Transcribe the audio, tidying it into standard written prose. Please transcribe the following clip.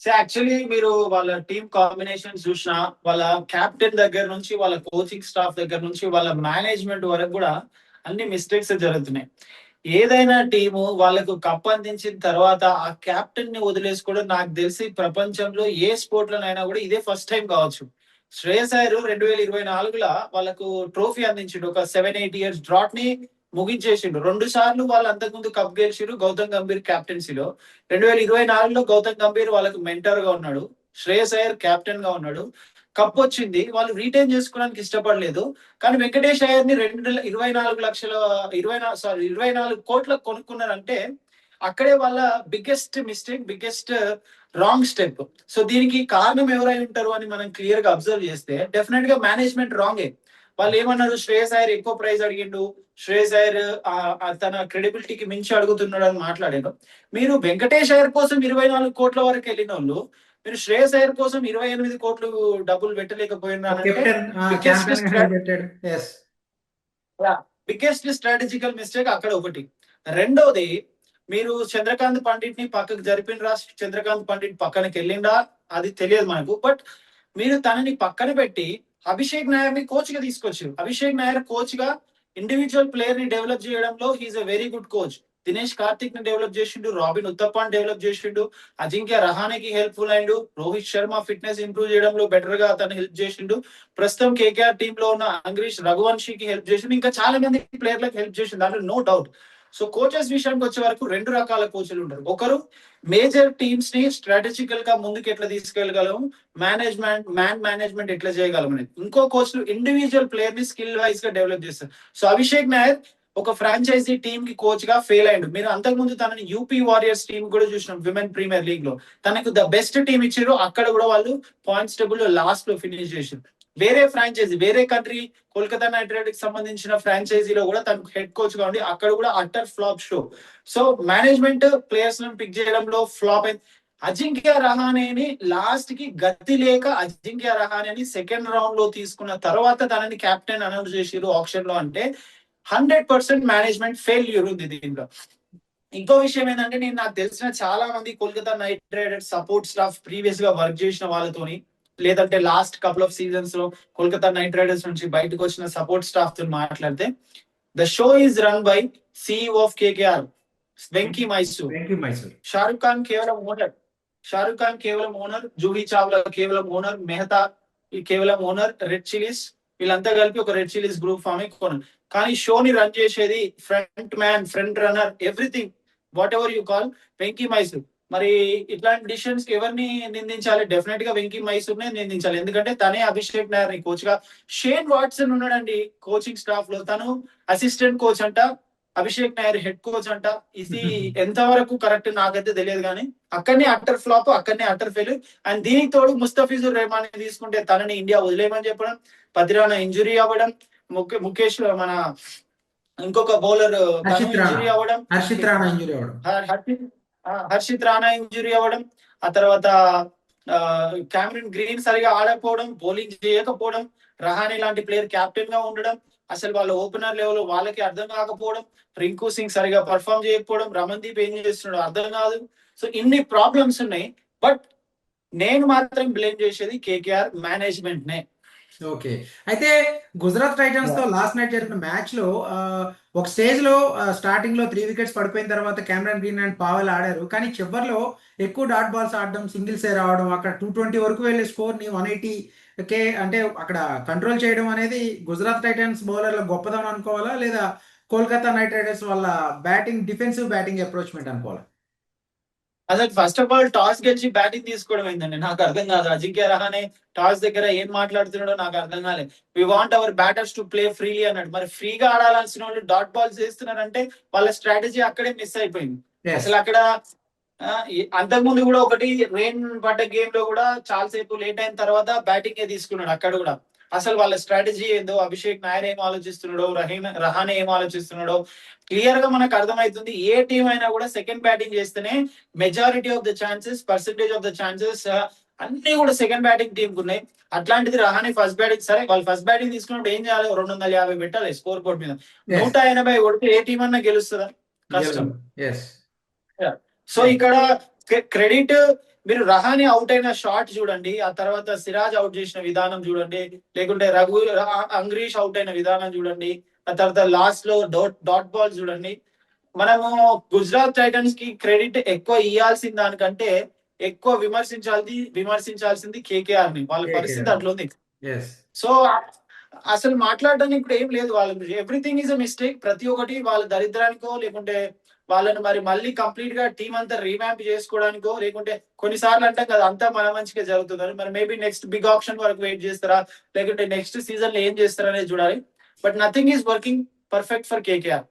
So actually మీరు వాళ్ళ team combination చూసినా, వాళ్ళ కెప్టెన్ దగ్గర నుంచి, వాళ్ళ కోచింగ్ స్టాఫ్ దగ్గర నుంచి, వాళ్ళ మేనేజ్మెంట్ వరకు కూడా అన్ని మిస్టేక్స్ జరుగుతున్నాయి. ఏదైనా టీము వాళ్ళకు కప్ అందించిన తర్వాత ఆ కెప్టెన్ ని వదిలేసుకోవడం నాకు తెలిసి ప్రపంచంలో ఏ స్పోర్ట్ లోనైనా కూడా ఇదే ఫస్ట్ టైం కావచ్చు. శ్రేయస్ అయ్యర్ 2024 వాళ్ళకు ట్రోఫీ అందించిండు. ఒక 7-8 years డ్రాట్ ని ముగించేసిండు. 2 సార్లు వాళ్ళు అంతకుముందు కప్ గెలిచిండు గౌతమ్ గంభీర్ క్యాప్టెన్సీలో. 2024లో గౌతమ్ గంభీర్ వాళ్ళకు మెంటర్ గా ఉన్నాడు. శ్రేయస్ అయ్యర్ కెప్టెన్ గా ఉన్నాడు. కప్ వచ్చింది, వాళ్ళు రీటైన్ చేసుకోవడానికి ఇష్టపడలేదు. కానీ వెంకటేష్ అయ్యర్ ని 24 కోట్లకు కొనుక్కున్నారంటే అక్కడే వాళ్ళ biggest mistake, biggest wrong step. So దీనికి కారణం ఎవరై ఉంటారు అని మనం క్లియర్ గా అబ్జర్వ్ చేస్తే డెఫినెట్ గా మేనేజ్మెంట్ రాంగే. వాళ్ళు ఏమన్నారు, శ్రేయస్ అయ్యర్ ఎక్కువ ప్రైజ్ అడిగిండు, శ్రేయస్ అయ్యర్ తన క్రెడిబిలిటీకి మించి అడుగుతున్నాడు అని మాట్లాడారు. మీరు వెంకటేష్ అయ్యర్ కోసం 24 కోట్ల వరకు వెళ్ళిన వాళ్ళు, మీరు శ్రేయస్ అయ్యర్ కోసం 28 కోట్లు డబ్బులు పెట్టలేకపోయినారంటే బిగ్గెస్ట్ స్ట్రాటజికల్ మిస్టేక్ అక్కడ ఒకటి. రెండోది, మీరు చంద్రకాంత్ పండిట్ ని పక్కకు జరిపినరా, చంద్రకాంత్ పండిట్ పక్కనకి వెళ్ళిండా అది తెలియదు మనకు. బట్ మీరు తనని పక్కన పెట్టి అభిషేక్ నాయర్ ని కోచ్ గా తీసుకొచ్చారు. అభిషేక్ నాయర్ కోచ్ గా ఇండివిజువల్ ప్లేయర్ ని డెవలప్ చేయడంలో he's a very good coach. Dinesh Karthik ని డెవలప్ చేసిండు, రాబిన్ ఉత్తపాన్ డెవలప్ చేసిండు, అజింక్య రహానేకి హెల్ప్ఫుల్ అయిండు, రోహిత్ శర్మ ఫిట్నెస్ ఇంప్రూవ్ చేయడంలో బెటర్ గా తను హెల్ప్ చేసిండు. ప్రస్తుతం కేకేఆర్ టీమ్ లో ఉన్న అంగ్రీష్ రఘువంశీకి హెల్ప్ చేసిండు, ఇంకా చాలా మంది ప్లేయర్లకు హెల్ప్ చేసిండు, దాంట్లో నో డౌట్. సో కోచెస్ విషయానికి వచ్చే వరకు 2 రకాల కోచ్లు ఉంటారు. ఒకరు మేజర్ టీమ్స్ ని స్ట్రాటజికల్ గా ముందుకు ఎట్లా తీసుకెళ్ళగలం, మేనేజ్మెంట్ ఎట్లా చేయగలం అనేది. ఇంకో కోచ్లు ఇండివిజువల్ ప్లేయర్ ని స్కిల్ వైజ్ గా డెవలప్ చేస్తారు. సో అభిషేక్ నాయర్ ఒక ఫ్రాంచైజీ టీమ్ కి కోచ్ గా ఫెయిల్ అయ్యాడు. మీరు అంతకుముందు తనని యూపీ వారియర్స్ టీమ్ కూడా చూసినాం, విమెన్ ప్రీమియర్ లీగ్ లో తనకు ద బెస్ట్ టీమ్ ఇచ్చారు. అక్కడ కూడా వాళ్ళు పాయింట్స్ టేబుల్ లో లాస్ట్ లో ఫినిష్ చేశారు. వేరే ఫ్రాంచైజీ, వేరే కంట్రీ కోల్కతా నైట్ రైడర్స్ సంబంధించిన ఫ్రాంచైజీలో కూడా తనకు హెడ్ కోచ్ గా ఉండి అక్కడ కూడా utter flop show. So management players ను పిక్ చేయడంలో ఫ్లాప్ అయింది. అజింక్య రహానేని లాస్ట్ కి గతి లేక అజింక్య రహానేని సెకండ్ రౌండ్ లో తీసుకున్న తర్వాత తనని కెప్టెన్ అనౌన్స్ చేసిరు ఆప్షన్ లో, అంటే 100% మేనేజ్మెంట్ ఫెయిల్యూర్ ఉంది దీంట్లో. ఇంకో విషయం ఏంటంటే, నేను నాకు తెలిసిన చాలా మంది Kolkata night riders support staff previous గా వర్క్ చేసిన వాళ్ళతోని, లేదంటే లాస్ట్ కపుల్ ఆఫ్ సీజన్స్ లో కోల్కతా నైట్ రైడర్స్ నుంచి బయటకు వచ్చిన సపోర్ట్ స్టాఫ్ తో మాట్లాడితే, the show is run by CEO of KKR Venky Mysore. Shahrukh Khan కేవలం ఓనర్, జూహీ చావ్లా కేవలం ఓనర్, మెహతా కేవలం ఓనర్, రెడ్ చిలీస్ వీళ్ళంతా కలిపి ఒక రెడ్ చిలీస్ గ్రూప్ ఫామ్ కొన్నారు. కానీ షోని రన్ చేసేది front man, front runner, everything what ever you call Venky Mysore. మరి ఇట్లాంటి డిసిషన్స్ ఎవరిని నిందించాలి? డెఫినెట్ గా వెంకీ మైసూర్ నే నిందించాలి. ఎందుకంటే తనే అభిషేక్ నాయర్ ని కోచ్ గా, షేన్ వాట్సన్ ఉన్నాడండి కోచింగ్ స్టాఫ్ లో, తను అసిస్టెంట్ కోచ్ అంట, అభిషేక్ నాయర్ హెడ్ కోచ్ అంట. ఇది ఎంతవరకు కరెక్ట్ నాకైతే తెలియదు, కానీ అక్కడనే అట్టర్ ఫ్లాప్, అక్కడనే అట్టర్ ఫెయిల్. అండ్ దీనికి తోడు ముస్తఫిజుర్ రెహమాన్ తీసుకుంటే తనని ఇండియా వదిలేయమని చెప్పడం, పతిరానా ఇంజురీ అవ్వడం, ముఖేష్ మన ఇంకొక బౌలర్ ఇంజురీ అవ్వడం, హర్షిత్ రాణా ఇంజురీ అవ్వడం, ఆ తర్వాత క్యామరన్ గ్రీన్ సరిగా ఆడకపోవడం, బౌలింగ్ చేయకపోవడం, రహానే లాంటి ప్లేయర్ కెప్టెన్ గా ఉండడం, అసలు వాళ్ళ ఓపెనర్ లెవెల్ వాళ్ళకి అర్థం కాకపోవడం, రింకు సింగ్ సరిగా పర్ఫామ్ చేయకపోవడం, రమన్దీప్ ఏం చేస్తున్నాడు అర్థం కాదు. సో ఇన్ని ప్రాబ్లమ్స్ ఉన్నాయి. బట్ నేను మాత్రం బ్లేమ్ చేసేది కేకేఆర్ మేనేజ్మెంట్ నే. ఓకే, అయితే గుజరాత్ టైటన్స్ తో లాస్ట్ నైట్ జరిగిన మ్యాచ్ లో ఒక స్టేజ్ లో స్టార్టింగ్ లో 3 వికెట్స్ పడిపోయిన తర్వాత కెమెరాన్ గ్రీన్ అండ్ పావెల్ ఆడారు. కానీ చివరిలో ఎక్కువ డాట్ బాల్స్ ఆడడం, సింగిల్స్ రావడం, అక్కడ 220 వరకు వెళ్ళే స్కోర్ ని 180 అంటే అక్కడ కంట్రోల్ చేయడం అనేది గుజరాత్ టైటన్స్ బౌలర్ల గొప్పదనం అనుకోవాలా, లేదా కోల్కతా నైట్ రైడర్స్ వాళ్ళ బ్యాటింగ్, డిఫెన్సివ్ బ్యాటింగ్ అప్రోచ్మెంట్ అనుకోవాలా? అసలు ఫస్ట్ ఆఫ్ ఆల్ టాస్ గెలిచి బ్యాటింగ్ తీసుకోవడం ఏంటండి నాకు అర్థం కాదు. అజింక్య రహానే టాస్ దగ్గర ఏం మాట్లాడుతున్నాడో నాకు అర్థం కాలేదు. We want our batters to play freely అన్నాడు. మరి ఫ్రీగా ఆడాల్సిన వాళ్ళు డాట్ బాల్స్ చేస్తున్నారంటే వాళ్ళ స్ట్రాటజీ అక్కడే మిస్ అయిపోయింది. అసలు అక్కడ అంతకుముందు కూడా ఒకటి రెయిన్ పడ్డ గేమ్ లో కూడా చాలా సేపు లేట్ అయిన తర్వాత బ్యాటింగ్ తీసుకున్నాడు. అక్కడ కూడా అసలు వాళ్ళ స్ట్రాటజీ ఏందో, అభిషేక్ నాయర్ ఏం ఆలోచిస్తున్నాడో, రహానే ఏం ఆలోచిస్తున్నాడో క్లియర్ గా మనకు అర్థమవుతుంది. ఏ టీం అయినా కూడా సెకండ్ బ్యాటింగ్ చేస్తేనే majority of the chances, percentage of the chances అన్ని కూడా సెకండ్ బ్యాటింగ్ టీం ఉన్నాయి. అట్లాంటిది రహానే ఫస్ట్ బ్యాటింగ్, సరే వాళ్ళు ఫస్ట్ బ్యాటింగ్ తీసుకున్నప్పుడు ఏం చేయాలి, 250 పెట్టాలి స్కోర్ బోర్డ్ మీద. 180 కొడితే ఏ టీం అన్నా గెలుస్తుందా? కష్టం. సో ఇక్కడ క్రెడిట్ మీరు రహాని అవుట్ అయిన షాట్ చూడండి, ఆ తర్వాత సిరాజ్ అవుట్ చేసిన విధానం చూడండి, లేకుంటే అంగ్రీష్ అవుట్ అయిన విధానం చూడండి, ఆ తర్వాత లాస్ట్ లో డాట్ బాల్ చూడండి. మనము గుజరాత్ టైటన్స్ కి క్రెడిట్ ఎక్కువ ఇవ్వాల్సిన దానికంటే ఎక్కువ విమర్శించాల్సింది కేకేఆర్ ని. వాళ్ళ పరిస్థితి అట్లుంది. ఎస్ సో అసలు మాట్లాడడానికి ఇప్పుడు ఏం లేదు వాళ్ళ గురించి. Everything is a mistake. ప్రతి ఒక్కటి వాళ్ళ దరిద్రానికో, లేకుంటే వాళ్ళని మరి మళ్ళీ కంప్లీట్ గా టీం అంతా రీవ్యాంప్ చేసుకోవడానికో, లేకుంటే కొన్నిసార్లు అంటాం కదా అంతా మన మంచిగా జరుగుతుందని. మరి మేబీ నెక్స్ట్ బిగ్ ఆప్షన్ వరకు వెయిట్ చేస్తారా, లేకుంటే నెక్స్ట్ సీజన్ లో ఏం చేస్తారా అనేది చూడాలి. But nothing is working perfect for KKR.